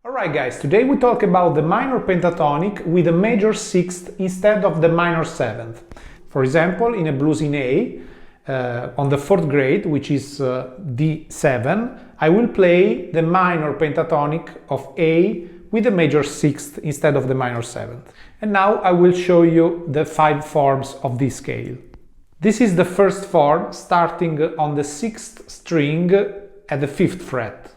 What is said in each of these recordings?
Alright guys, today we talk about the minor pentatonic with a major sixth instead of the minor seventh. For example, in a blues in A, on the fourth grade, which is D7, I will play the minor pentatonic of A with the major sixth instead of the minor seventh. And now I will show you the 5 forms of this scale. This is the first form, starting on the 6th string at the 5th fret.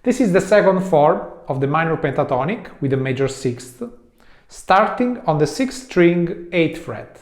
This is the second form of the minor pentatonic with a major sixth, starting on the 6th string, 8th fret.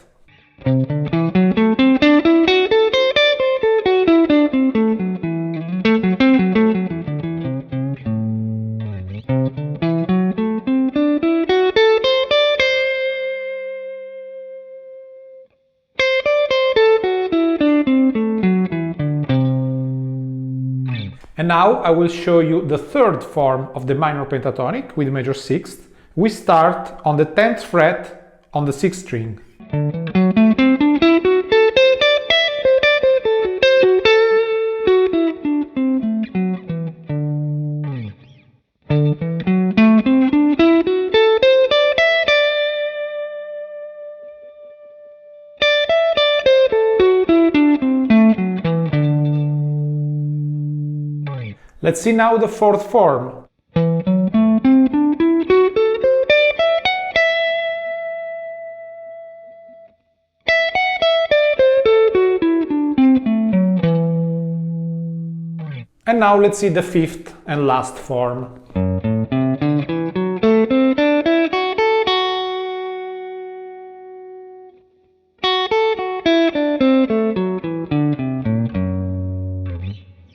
And now I will show you the third form of the minor pentatonic with major sixth. We start on the 10th fret on the 6th string. Let's see now the fourth form. And now let's see the fifth and last form.